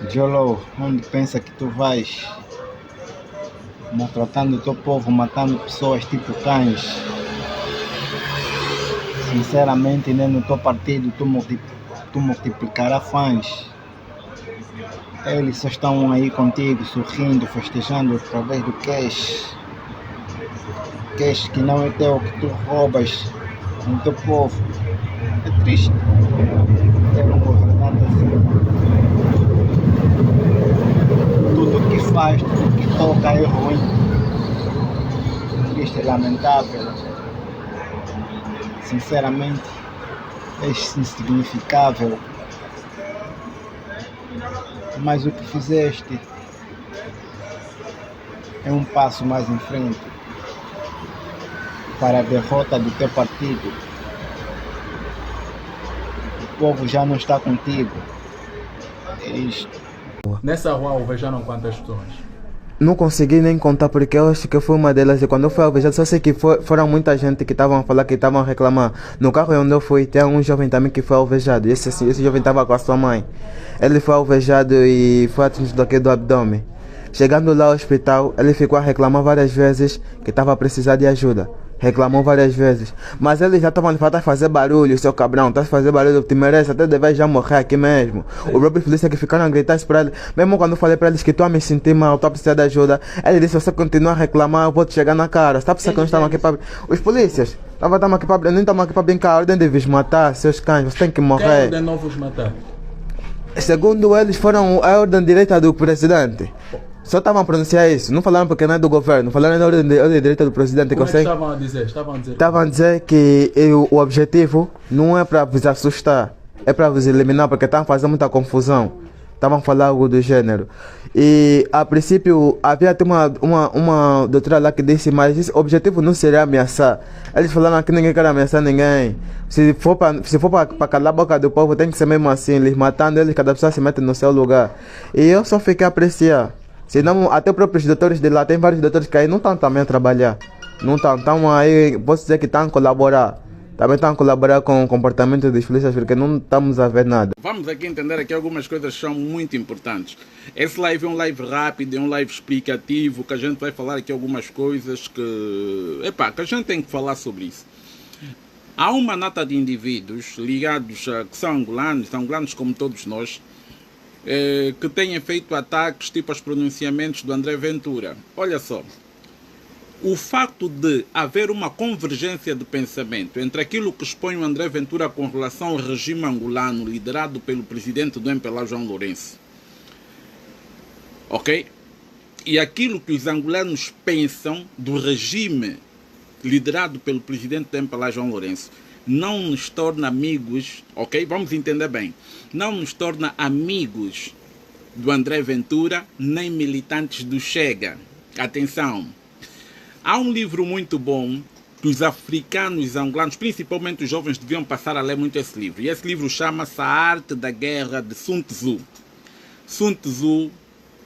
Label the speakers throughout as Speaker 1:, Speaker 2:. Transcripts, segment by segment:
Speaker 1: Jolo, onde pensa que tu vais? Maltratando o teu povo, matando pessoas tipo cães. Sinceramente, nem no teu partido tu multiplicará fãs. Eles só estão aí contigo, sorrindo, festejando através do cash. Cash que não é teu, que tu roubas no teu povo. É triste ter um governante assim. Tudo que faz, tudo que toca é ruim. Triste e lamentável. Sinceramente, é insignificável. Mas o que fizeste é um passo mais em frente para a derrota do teu partido. O povo já não está contigo. É isto.
Speaker 2: Nessa rua alvejaram quantas pessoas?
Speaker 3: Não consegui nem contar porque eu acho que foi uma delas. E quando eu fui alvejado, só sei que foram muita gente que estavam a falar, que estavam a reclamar. No carro onde eu fui, tem um jovem também que foi alvejado. Esse jovem estava com a sua mãe. Ele foi alvejado e foi atingido aqui do abdômen. Chegando lá ao hospital, ele ficou a reclamar várias vezes que estava a precisar de ajuda. Reclamou várias vezes. Mas eles já estavam a fazer barulho, seu cabrão. Estás a fazer barulho, te merece, até deves já morrer aqui mesmo. O próprio polícia que ficaram a gritar isso para ele. Mesmo quando eu falei para eles que estou a me sentir mal, estou a precisar de ajuda. Ele disse, se você continuar a reclamar, eu vou te chegar na cara. Você está pensando que nós estamos aqui para... Os polícias, estamos aqui para... Nem estamos aqui para brincar. A ordem de vos matar, seus cães, você tem que
Speaker 2: Quem
Speaker 3: morrer.
Speaker 2: ordenou vos matar?
Speaker 3: Segundo eles, foram a ordem direta do presidente. Só estavam a pronunciar isso, não falaram porque não é do governo, falaram na ordem direta do presidente.
Speaker 2: Como é que estavam a dizer?
Speaker 3: Estavam a dizer que o objetivo não é para vos assustar, é para vos eliminar, porque estavam fazendo muita confusão. Estavam a falar algo do gênero. E a princípio havia até uma doutora lá que disse, mas o objetivo não seria ameaçar. Eles falaram que ninguém quer ameaçar ninguém. Se for para calar a boca do povo, tem que ser mesmo assim, eles matando eles, cada pessoa se mete no seu lugar. E eu só fiquei a apreciar. Senão, até os próprios doutores de lá, tem vários doutores que aí não estão também a trabalhar. Não estão aí, posso dizer que estão a colaborar. Também estão a colaborar com o comportamento dos polícias, porque não estamos a ver nada.
Speaker 4: Vamos aqui entender aqui algumas coisas que são muito importantes. Esse live é um live rápido, é um live explicativo, que a gente vai falar aqui algumas coisas que a gente tem que falar sobre isso. Há uma nata de indivíduos ligados que são angolanos como todos nós, que têm feito ataques tipo aos pronunciamentos do André Ventura. Olha só, o facto de haver uma convergência de pensamento entre aquilo que expõe o André Ventura com relação ao regime angolano liderado pelo presidente do MPLA, João Lourenço, ok? E aquilo que os angolanos pensam do regime liderado pelo presidente do MPLA, João Lourenço, não nos torna amigos, ok? Vamos entender bem. Não nos torna amigos do André Ventura, nem militantes do Chega. Atenção! Há um livro muito bom que os africanos angolanos, principalmente os jovens, deviam passar a ler muito esse livro. E esse livro chama-se A Arte da Guerra, de Sun Tzu. Sun Tzu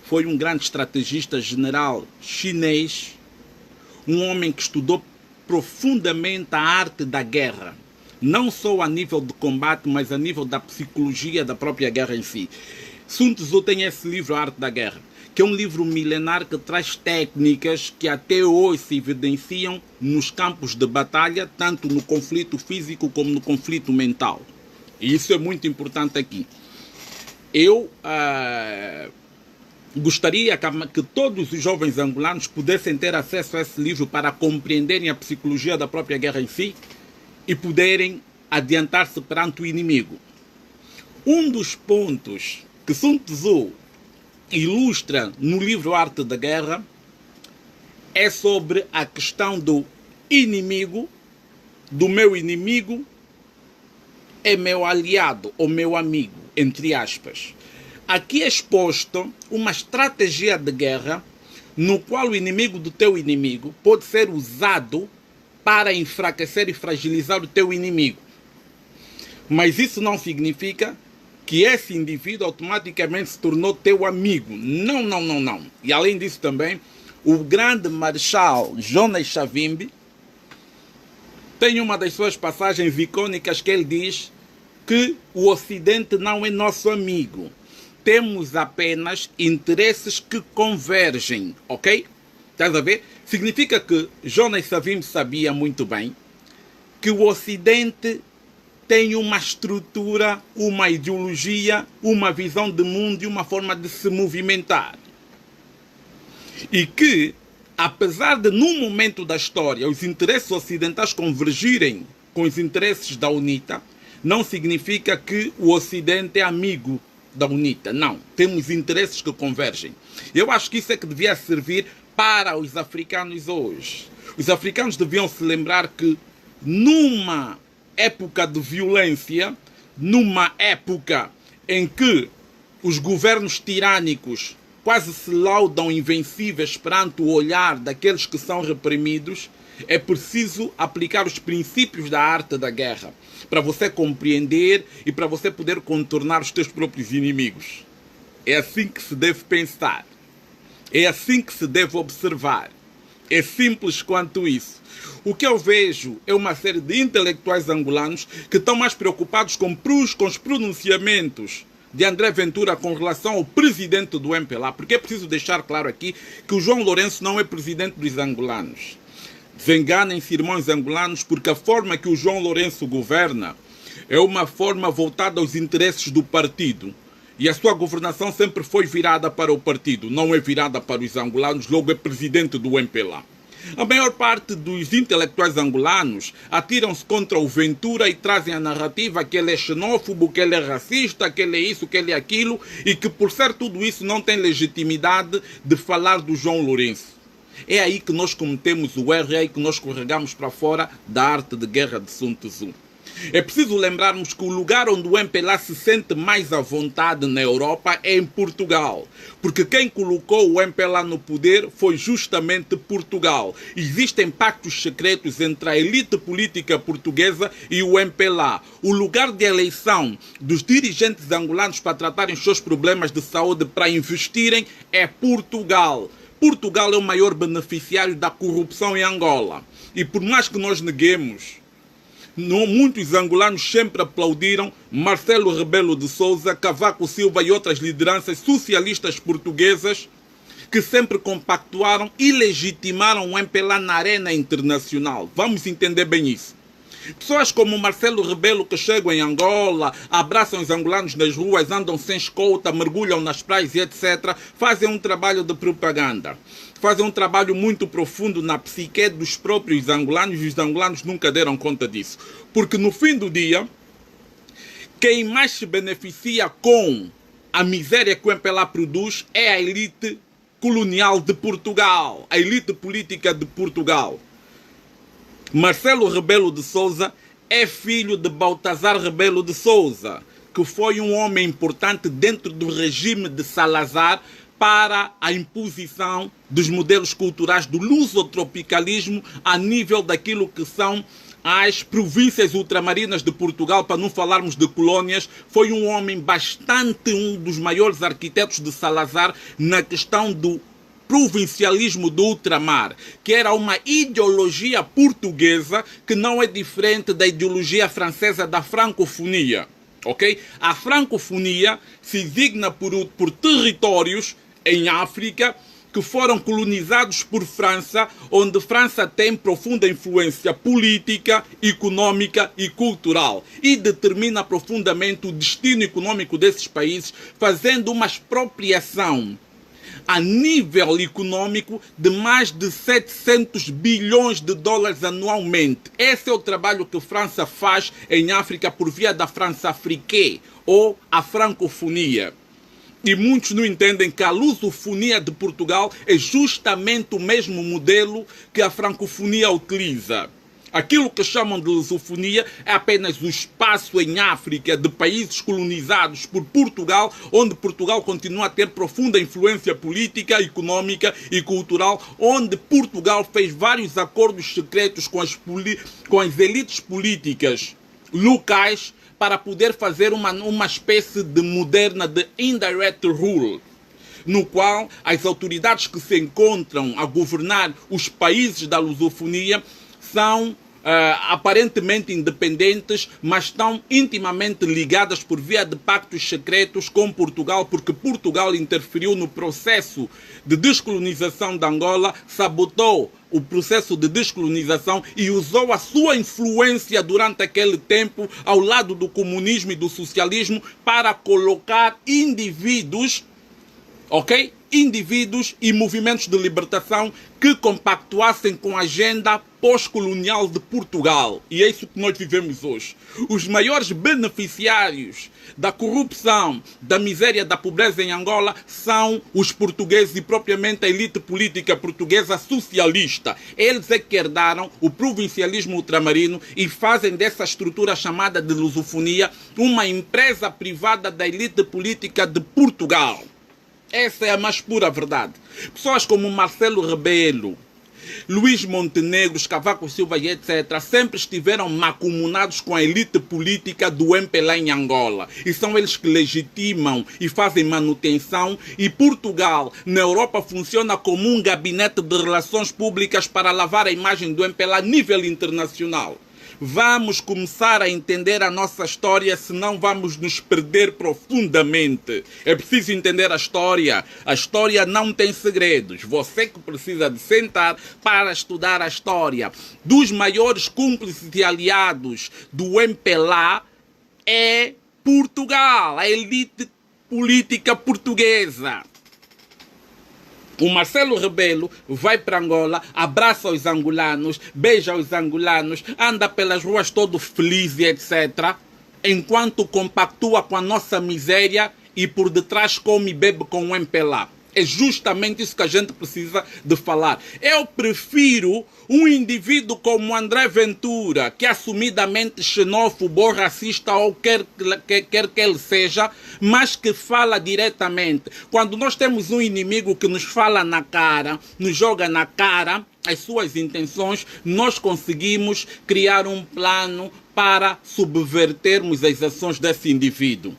Speaker 4: foi um grande estrategista general chinês, um homem que estudou profundamente a arte da guerra. Não só a nível de combate, mas a nível da psicologia da própria guerra em si. Sun Tzu tem esse livro, A Arte da Guerra, que é um livro milenar que traz técnicas que até hoje se evidenciam nos campos de batalha, tanto no conflito físico como no conflito mental. E isso é muito importante aqui. Eu gostaria que todos os jovens angolanos pudessem ter acesso a esse livro para compreenderem a psicologia da própria guerra em si e poderem adiantar-se perante o inimigo. Um dos pontos que Sun Tzu ilustra no livro Arte da Guerra é sobre a questão do inimigo, do meu inimigo é meu aliado ou meu amigo, entre aspas. Aqui é exposto uma estratégia de guerra no qual o inimigo do teu inimigo pode ser usado para enfraquecer e fragilizar o teu inimigo. Mas isso não significa que esse indivíduo automaticamente se tornou teu amigo. Não, não, não, não. E além disso também, o grande marechal Jonas Savimbi tem uma das suas passagens icônicas que ele diz que o Ocidente não é nosso amigo. temos apenas interesses que convergem, ok? Estás a ver? Significa que Jonas Savim sabia muito bem que o Ocidente tem uma estrutura, uma ideologia, uma visão de mundo e uma forma de se movimentar. E que, apesar de, num momento da história, os interesses ocidentais convergirem com os interesses da UNITA, não significa que o Ocidente é amigo da UNITA. Não. Temos interesses que convergem. Eu acho que isso é que devia servir para os africanos hoje. Os africanos deviam se lembrar que, numa época de violência, numa época em que os governos tirânicos quase se laudam invencíveis perante o olhar daqueles que são reprimidos, é preciso aplicar os princípios da arte da guerra para você compreender e para você poder contornar os teus próprios inimigos. É assim que se deve pensar. É assim que se deve observar. É simples quanto isso. O que eu vejo é uma série de intelectuais angolanos que estão mais preocupados com os pronunciamentos de André Ventura com relação ao presidente do MPLA, porque é preciso deixar claro aqui que o João Lourenço não é presidente dos angolanos. Desenganem-se, irmãos angolanos, porque a forma que o João Lourenço governa é uma forma voltada aos interesses do partido. E a sua governação sempre foi virada para o partido, não é virada para os angolanos, logo é presidente do MPLA. A maior parte dos intelectuais angolanos atiram-se contra o Ventura e trazem a narrativa que ele é xenófobo, que ele é racista, que ele é isso, que ele é aquilo, e que por ser tudo isso não tem legitimidade de falar do João Lourenço. É aí que nós cometemos o erro, é aí que nós escorregamos para fora da arte de guerra de Sun Tzu. É preciso lembrarmos que o lugar onde o MPLA se sente mais à vontade na Europa é em Portugal. Porque quem colocou o MPLA no poder foi justamente Portugal. Existem pactos secretos entre a elite política portuguesa e o MPLA. O lugar de eleição dos dirigentes angolanos para tratarem os seus problemas de saúde, para investirem, é Portugal. Portugal é o maior beneficiário da corrupção em Angola. E por mais que nós neguemos, muitos angolanos sempre aplaudiram Marcelo Rebelo de Sousa, Cavaco Silva e outras lideranças socialistas portuguesas que sempre compactuaram e legitimaram o MPLA na arena internacional. Vamos entender bem isso. Pessoas como Marcelo Rebelo que chegam em Angola, abraçam os angolanos nas ruas, andam sem escolta, mergulham nas praias e etc. Fazem um trabalho de propaganda. Fazem um trabalho muito profundo na psique dos próprios angolanos e os angolanos nunca deram conta disso. Porque no fim do dia, quem mais se beneficia com a miséria que o MPLA produz é a elite colonial de Portugal, a elite política de Portugal. Marcelo Rebelo de Sousa é filho de Baltazar Rebelo de Sousa, que foi um homem importante dentro do regime de Salazar para a imposição dos modelos culturais do lusotropicalismo a nível daquilo que são as províncias ultramarinas de Portugal, para não falarmos de colónias. Foi um homem bastante, um dos maiores arquitetos de Salazar na questão do provincialismo do ultramar, que era uma ideologia portuguesa que não é diferente da ideologia francesa da francofonia, ok? A francofonia se designa por territórios em África que foram colonizados por França, onde França tem profunda influência política, econômica e cultural e determina profundamente o destino econômico desses países, fazendo uma expropriação a nível econômico de mais de 700 bilhões de dólares anualmente. Esse é o trabalho que a França faz em África por via da França Afrique, ou a francofonia. E muitos não entendem que a lusofonia de Portugal é justamente o mesmo modelo que a francofonia utiliza. Aquilo que chamam de lusofonia é apenas o espaço em África de países colonizados por Portugal, onde Portugal continua a ter profunda influência política, econômica e cultural, onde Portugal fez vários acordos secretos com as elites políticas locais para poder fazer uma espécie de moderna de indirect rule, no qual as autoridades que se encontram a governar os países da lusofonia são aparentemente independentes, mas estão intimamente ligadas por via de pactos secretos com Portugal, porque Portugal interferiu no processo de descolonização de Angola, sabotou o processo de descolonização e usou a sua influência durante aquele tempo ao lado do comunismo e do socialismo para colocar indivíduos, ok? Indivíduos e movimentos de libertação que compactuassem com a agenda pós-colonial de Portugal. E é isso que nós vivemos hoje. Os maiores beneficiários da corrupção, da miséria, da pobreza em Angola são os portugueses e propriamente a elite política portuguesa socialista. Eles é que herdaram o provincialismo ultramarino e fazem dessa estrutura chamada de lusofonia uma empresa privada da elite política de Portugal. Essa é a mais pura verdade. Pessoas como Marcelo Rebelo, Luís Montenegro, Cavaco Silva e etc. sempre estiveram macumunados com a elite política do MPLA em Angola. E são eles que legitimam e fazem manutenção. E Portugal, na Europa, funciona como um gabinete de relações públicas para lavar a imagem do MPLA a nível internacional. Vamos começar a entender a nossa história, senão vamos nos perder profundamente. É preciso entender a história. A história não tem segredos. Você que precisa de sentar para estudar a história. Dos maiores cúmplices e aliados do MPLA é Portugal, a elite política portuguesa. O Marcelo Rebelo vai para Angola, abraça os angolanos, beija os angolanos, anda pelas ruas todo feliz e etc. Enquanto compactua com a nossa miséria e por detrás come e bebe com o MPLA. É justamente isso que a gente precisa de falar. Eu prefiro um indivíduo como André Ventura, que é assumidamente xenófobo ou racista ou quer que ele seja, mas que fala diretamente. Quando nós temos um inimigo que nos fala na cara, nos joga na cara as suas intenções, nós conseguimos criar um plano para subvertermos as ações desse indivíduo.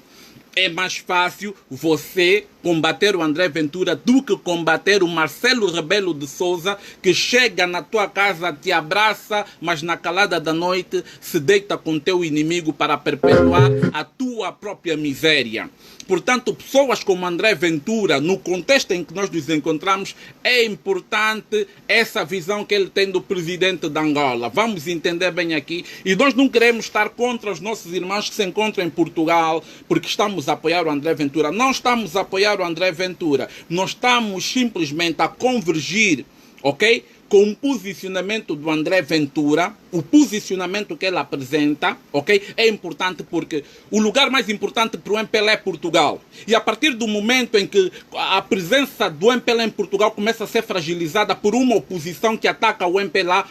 Speaker 4: É mais fácil você combater o André Ventura do que combater o Marcelo Rebelo de Sousa, que chega na tua casa, te abraça, mas na calada da noite se deita com teu inimigo para perpetuar a tua própria miséria. Portanto, pessoas como André Ventura, no contexto em que nós nos encontramos, é importante essa visão que ele tem do presidente de Angola. Vamos entender bem aqui. E nós não queremos estar contra os nossos irmãos que se encontram em Portugal, porque estamos a apoiar o André Ventura. Não estamos a apoiar o André Ventura. Nós estamos simplesmente a convergir, ok? Com o posicionamento do André Ventura, o posicionamento que ele apresenta, ok? É importante porque o lugar mais importante para o MPLA é Portugal. E a partir do momento em que a presença do MPLA em Portugal começa a ser fragilizada por uma oposição que ataca o MPLA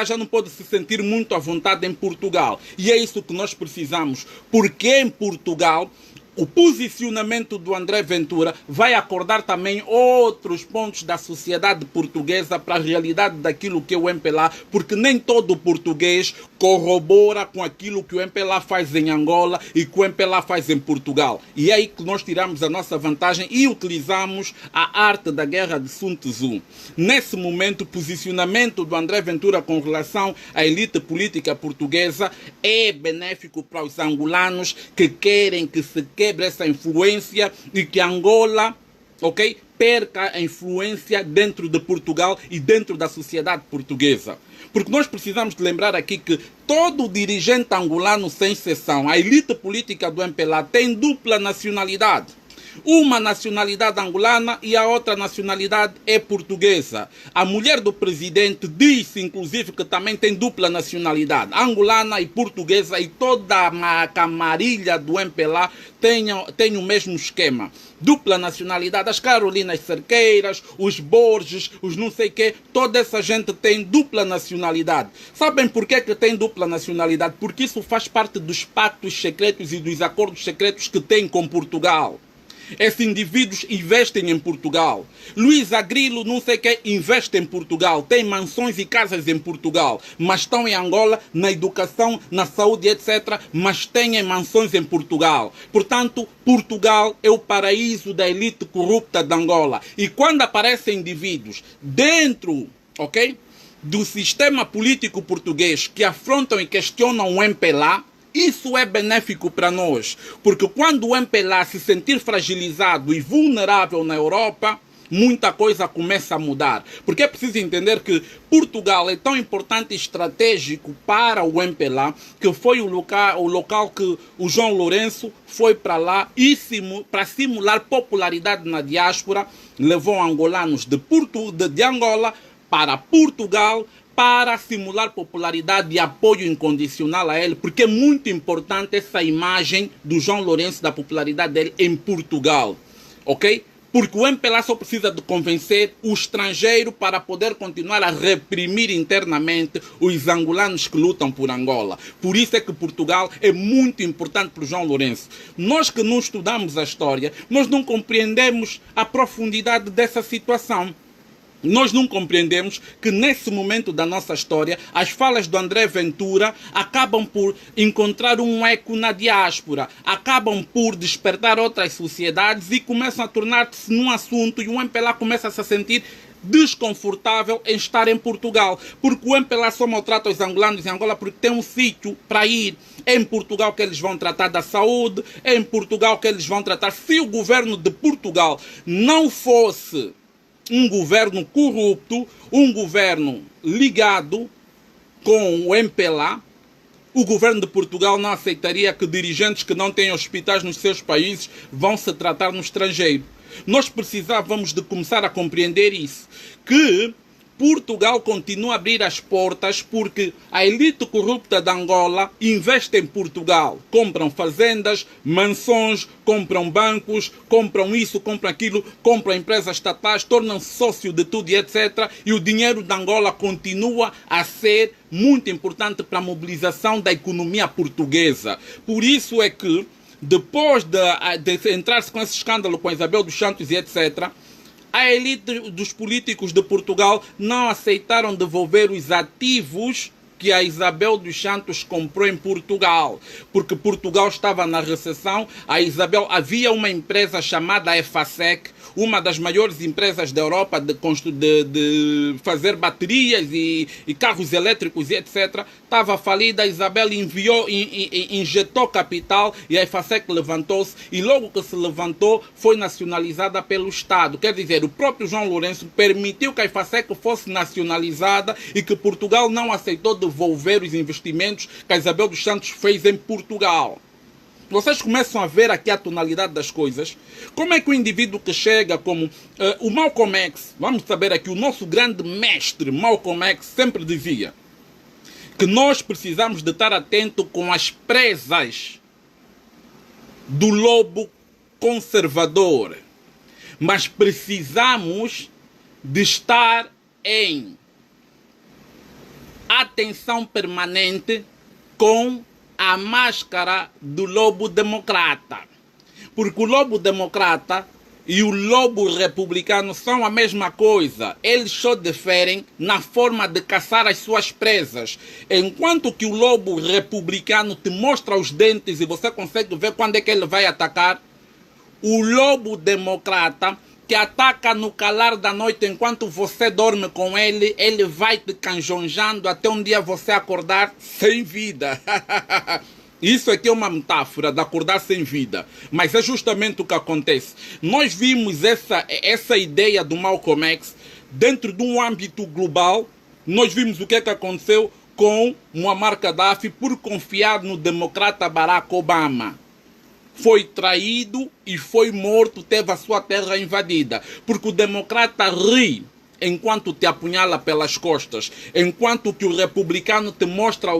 Speaker 4: já não pode se sentir muito à vontade em Portugal. E é isso que nós precisamos, porque em Portugal o posicionamento do André Ventura vai acordar também outros pontos da sociedade portuguesa para a realidade daquilo que é o MPLA, porque nem todo português corrobora com aquilo que o MPLA faz em Angola e que o MPLA faz em Portugal. E é aí que nós tiramos a nossa vantagem e utilizamos a arte da guerra de Sun Tzu. Nesse momento, o posicionamento do André Ventura com relação à elite política portuguesa é benéfico para os angolanos que querem que se quebre essa influência e que Angola, ok, perca a influência dentro de Portugal e dentro da sociedade portuguesa. Porque nós precisamos de lembrar aqui que todo dirigente angolano, sem exceção, a elite política do MPLA tem dupla nacionalidade. Uma nacionalidade angolana e a outra nacionalidade é portuguesa. A mulher do presidente disse, inclusive, que também tem dupla nacionalidade, angolana e portuguesa, e toda a camarilha do MPLA tem o mesmo esquema. Dupla nacionalidade. As Carolinas Cerqueiras, os Borges, os não sei quê, toda essa gente tem dupla nacionalidade. Sabem por que tem dupla nacionalidade? Porque isso faz parte dos pactos secretos e dos acordos secretos que tem com Portugal. Esses indivíduos investem em Portugal. Luís Agrilo, não sei quem, investe em Portugal. Tem mansões e casas em Portugal. Mas estão em Angola, na educação, na saúde, etc. Mas têm mansões em Portugal. Portanto, Portugal é o paraíso da elite corrupta de Angola. E quando aparecem indivíduos dentro, ok, do sistema político português que afrontam e questionam o MPLA, isso é benéfico para nós, porque quando o MPLA se sentir fragilizado e vulnerável na Europa, muita coisa começa a mudar. Porque é preciso entender que Portugal é tão importante e estratégico para o MPLA que foi o local que o João Lourenço foi para lá e para simular popularidade na diáspora, levou angolanos de Angola para Portugal para simular popularidade e apoio incondicional a ele, porque é muito importante essa imagem do João Lourenço, da popularidade dele em Portugal, ok? Porque o MPLA só precisa de convencer o estrangeiro para poder continuar a reprimir internamente os angolanos que lutam por Angola. Por isso é que Portugal é muito importante para o João Lourenço. Nós que não estudamos a história, nós não compreendemos a profundidade dessa situação. Nós não compreendemos que nesse momento da nossa história as falas do André Ventura acabam por encontrar um eco na diáspora, acabam por despertar outras sociedades e começam a tornar-se num assunto e o MPLA começa a se sentir desconfortável em estar em Portugal, porque o MPLA só maltrata os angolanos em Angola porque tem um sítio para ir. É em Portugal que eles vão tratar da saúde, é em Portugal que eles vão tratar. Se o governo de Portugal não fosse um governo corrupto, um governo ligado com o MPLA, o governo de Portugal não aceitaria que dirigentes que não têm hospitais nos seus países vão se tratar no estrangeiro. Nós precisávamos de começar a compreender isso, que Portugal continua a abrir as portas porque a elite corrupta de Angola investe em Portugal. Compram fazendas, mansões, compram bancos, compram isso, compram aquilo, compram empresas estatais, tornam-se sócio de tudo e etc. E o dinheiro de Angola continua a ser muito importante para a mobilização da economia portuguesa. Por isso é que, depois de entrar-se com esse escândalo com Isabel dos Santos e etc., a elite dos políticos de Portugal não aceitaram devolver os ativos que a Isabel dos Santos comprou em Portugal, porque Portugal estava na recessão. Havia uma empresa chamada EFASEC, uma das maiores empresas da Europa de fazer baterias e carros elétricos e etc. Estava falida, a Isabel injetou capital e a EFASEC levantou-se e logo que se levantou foi nacionalizada pelo Estado. Quer dizer, o próprio João Lourenço permitiu que a EFASEC fosse nacionalizada e que Portugal não aceitou devolver os investimentos que a Isabel dos Santos fez em Portugal. Vocês começam a ver aqui a tonalidade das coisas. Como é que o indivíduo que chega como o Malcolm X, vamos saber aqui, o nosso grande mestre Malcolm X sempre dizia que nós precisamos de estar atento com as presas do lobo conservador, mas precisamos de estar em atenção permanente com a máscara do lobo democrata. Porque o lobo democrata e o lobo republicano são a mesma coisa. Eles só diferem na forma de caçar as suas presas. Enquanto que o lobo republicano te mostra os dentes e você consegue ver quando é que ele vai atacar, o lobo democrata que ataca no calar da noite enquanto você dorme com ele, ele vai te canjonjando até um dia você acordar sem vida. Isso aqui é uma metáfora de acordar sem vida, mas é justamente o que acontece. Nós vimos essa ideia do Malcolm X dentro de um âmbito global. Nós vimos o que é que aconteceu com Muammar Gaddafi por confiar no democrata Barack Obama. Foi traído e foi morto, teve a sua terra invadida. Porque o democrata ri enquanto te apunhala pelas costas, enquanto que o republicano te mostra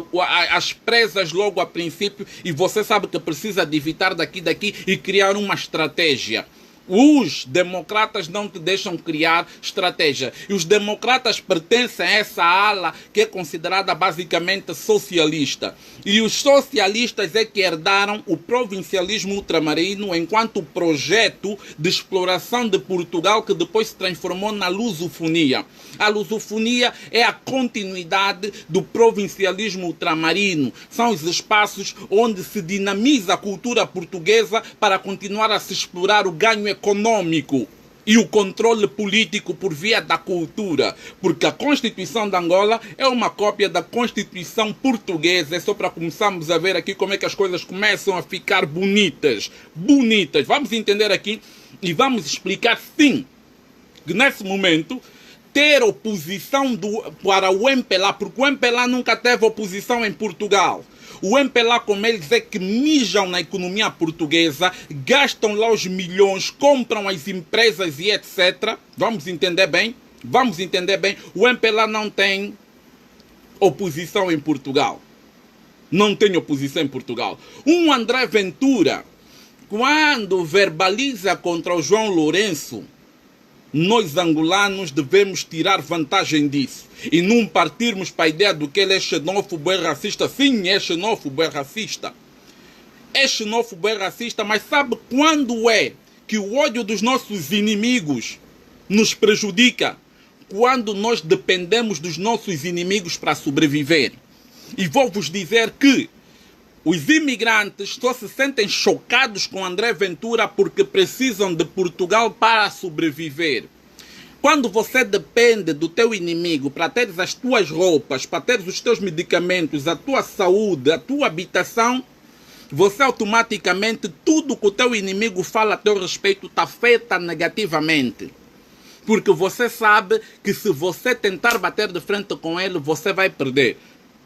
Speaker 4: as presas logo a princípio e você sabe que precisa de evitar daqui e criar uma estratégia. Os democratas não te deixam criar estratégia. E os democratas pertencem a essa ala que é considerada basicamente socialista. E os socialistas é que herdaram o provincialismo ultramarino enquanto projeto de exploração de Portugal que depois se transformou na lusofonia. A lusofonia é a continuidade do provincialismo ultramarino. São os espaços onde se dinamiza a cultura portuguesa para continuar a se explorar o ganho econômico. e o controle político por via da cultura, porque a Constituição de Angola é uma cópia da Constituição portuguesa. É só para começarmos a ver aqui como é que as coisas começam a ficar bonitas. Bonitas. Vamos entender aqui e vamos explicar, sim, que nesse momento ter oposição para o MPLA, porque o MPLA nunca teve oposição em Portugal. O MPLA, como eles é que mijam na economia portuguesa, gastam lá os milhões, compram as empresas e etc. Vamos entender bem? Vamos entender bem. O MPLA não tem oposição em Portugal. Não tem oposição em Portugal. Um André Ventura, quando verbaliza contra o João Lourenço, nós angolanos devemos tirar vantagem disso e não partirmos para a ideia do que ele é xenófobo, é racista. Sim, é xenófobo, é racista. É xenófobo, é racista, mas sabe quando é que o ódio dos nossos inimigos nos prejudica? Quando nós dependemos dos nossos inimigos para sobreviver. E vou-vos dizer que os imigrantes só se sentem chocados com André Ventura porque precisam de Portugal para sobreviver. Quando você depende do teu inimigo para teres as tuas roupas, para teres os teus medicamentos, a tua saúde, a tua habitação, você automaticamente, tudo que o teu inimigo fala a teu respeito te afeta negativamente. Porque você sabe que se você tentar bater de frente com ele, você vai perder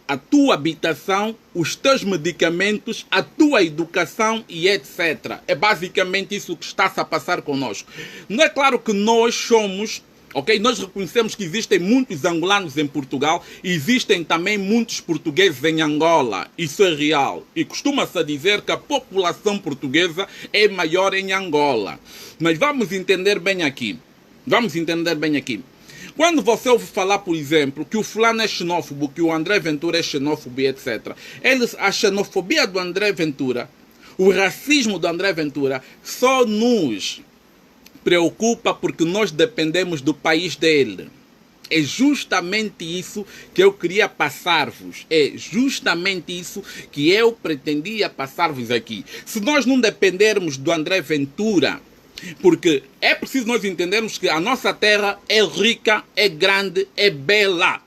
Speaker 4: a tua habitação, os teus medicamentos, a tua educação e etc. É basicamente isso que está-se a passar connosco. Não é claro que nós somos, ok? Nós reconhecemos que existem muitos angolanos em Portugal e existem também muitos portugueses em Angola. Isso é real. E costuma-se a dizer que a população portuguesa é maior em Angola. Mas vamos entender bem aqui. Vamos entender bem aqui. Quando você ouve falar, por exemplo, que o fulano é xenófobo, que o André Ventura é xenófobo e etc., a xenofobia do André Ventura, o racismo do André Ventura, só nos preocupa porque nós dependemos do país dele. É justamente isso que eu queria passar-vos. É justamente isso que eu pretendia passar-vos aqui. Se nós não dependermos do André Ventura, porque é preciso nós entendermos que a nossa terra é rica, é grande, é bela.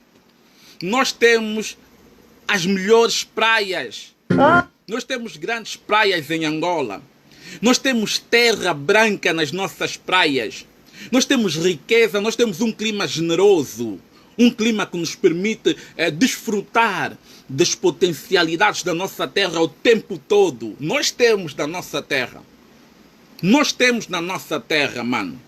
Speaker 4: Nós temos as melhores praias. Nós temos grandes praias em Angola. Nós temos terra branca nas nossas praias. Nós temos riqueza, nós temos um clima generoso. Um clima que nos permite desfrutar das potencialidades da nossa terra o tempo todo. Nós temos da nossa terra. Nós temos na nossa terra, mano.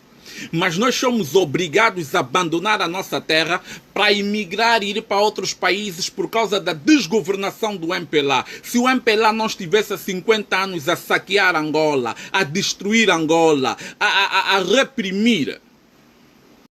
Speaker 4: Mas nós somos obrigados a abandonar a nossa terra para emigrar e ir para outros países por causa da desgovernação do MPLA. Se o MPLA não estivesse há 50 anos a saquear Angola, a destruir Angola, a reprimir